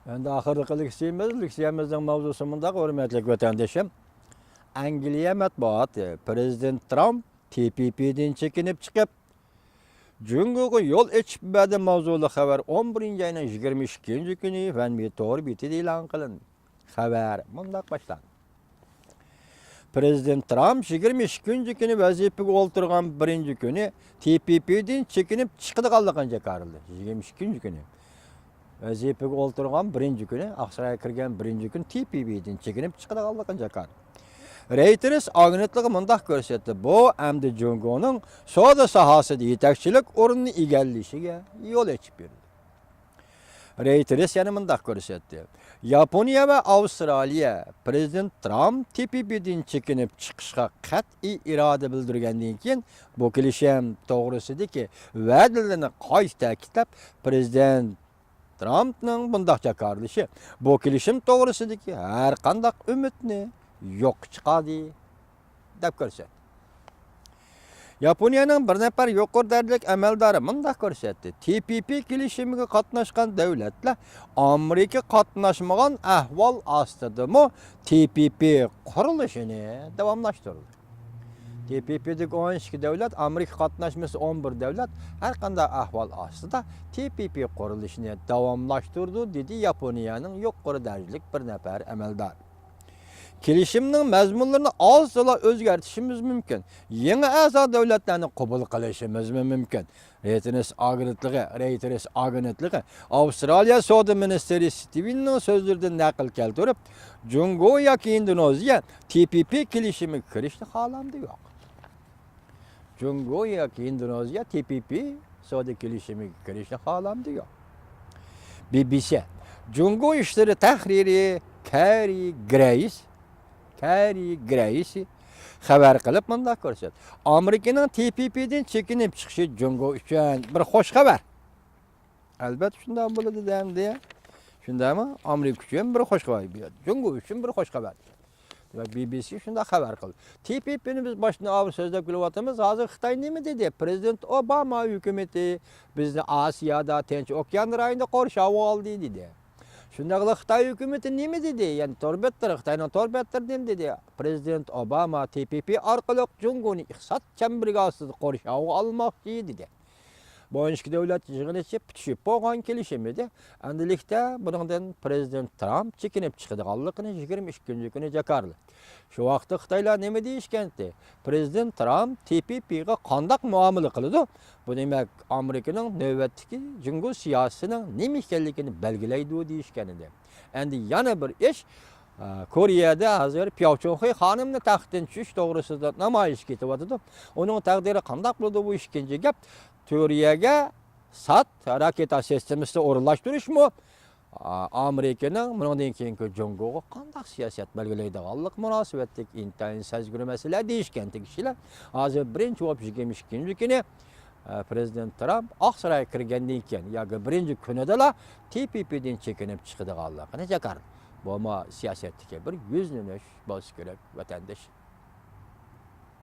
Endi ahırlık liksiyemizin mavzusunda hürmetlik vatandaşım. Angliya matbuatı Prezident Trump TPP'den çekinip çıkıp Cüngü'nü yol içmedi mavzulu haber 11. ayının 22. günü Van Vitor biti ilan kılın. Haber mundaq başlan. Prezident Trump 22. günü vazifeye oturgan birinci günü TPP'den çekinip çıkıdığanlıqın jakarıldı. 22. günü. Vazifeye oturgan birinci günü, Aksaray'a kirgen birinci gün TPP'den çekinip çıkıdığanlıqın jakarıldı. Reuters agentliği mundaq görsetdi. Bu ämdi Cüngü'nün soda sahasında yetakçilik ornunu egallişiga yol açıp berdi. Reuters yana mundaq görsetdi. Yaponiya ve Avustraliya Prezident Trump TPP'den çekinip çıkışga qat'iy irada bildirgandan keyin bu kelishim to'g'risidagi va'dalarini qayta ta'kidlab Prezident Trump'ning bundaq jakarilishi bu kelishim to'g'risidagi har qanday umidni yo'q chiqadi deb ko'rsatdi. Yaponiyaning bir nafar yuqori darajalik amaldori mundaq ko'rsatdi. TPP kelishimiga qatnashgan davlatlar Amerika qatnashmagan ahvol ostidami TPP qurilishini davomlashtirdi. TPP'dagi 12 davlat, Amerika qatnashmasi 11 davlat har qanday ahvol ostida TPP qurilishini davomlashtirdi dedi Yaponiyaning yuqori darajalik bir nafar amaldor. Kelishimning mazmunlarini oz-to'la o'zgartirishimiz mumkin. Yangi a'zo davlatlarni qabul qilishimiz mumkin. Reuters agentligi Avstraliya Savdo ministri Stevenning so'zlaridan naql keltirib, Cüngü yoki Indoneziya TPP kelishimiga kirishni xohlamdi yo'q. Cüngü yoki Indoneziya TPP savdo kelishimiga kirishni xohlamdi yo'q. BBC Cüngü ishlari tahriri Carrie Grace xabar qilib mundaq ko'rsatdi. Amerikaning TPP'den chekinib chiqishi Cüngü uchun bir xo'sh xabar. Albatta shunday bo'ladi deya. Shundaymi? Amerika uchun bir xo'sh xabar. Cüngü uchun bir xo'sh xabar. Va BBC shunday xabar qildi. TPP'ni biz boshdan og'ir so'zlab kelyapmiz. Hozir Xitoy nima dedi? Prezident Obama hukumati bizni Osiyada Tinch okean rayonida qorshab oldi dedi. Shundaqla Xitoy hukumati nima dedi? Ya'ni Xitoyning torbettir dedi. Prezident Obama TPP orqali Cüngü'ni iqtisod chambiriga ostida qorshab olmoqchi dedi. Bu ikki davlat yig'ilishi bitishib bo'lgan kelishim edi. Endilikda bundan Prezident Trump chekinib chiqadiganligini 22 kuni jakardi. Shu vaqtda Xitoylar nima deyishgandi? Prezident Trump TPP'ga qanday muomala qiladi? Bu demak Amerikaning navbatdagi Cüngü siyosatining nima ekanligini belgilaydi deyishgan edi. Endi yana bir ish Koreyada hozir Pyeongchang xonimni taxtdan tushish to'g'risida namoyish ketyapti. Uning taqdiri qanday bo'ladi bu ikkinchi gap. Suriyaga SAT raketa sistemasini o'rinlashtirishmi? Amerikaning bundan keyingi Cüngü'ga qanday siyosat belgilaydiganlik munosabatdagi intayin sezgir masala deyishgan kishilar. Hozir birinchi bo'lib 22 kuni Prezident Trump Aksaray'a kirgandan keyin yoki birinchi kunida TPP'den chekinib chiqadiganligini jakardi. Bu siyosatdagi bir yuznunish bo'lishi kerak vatandosh.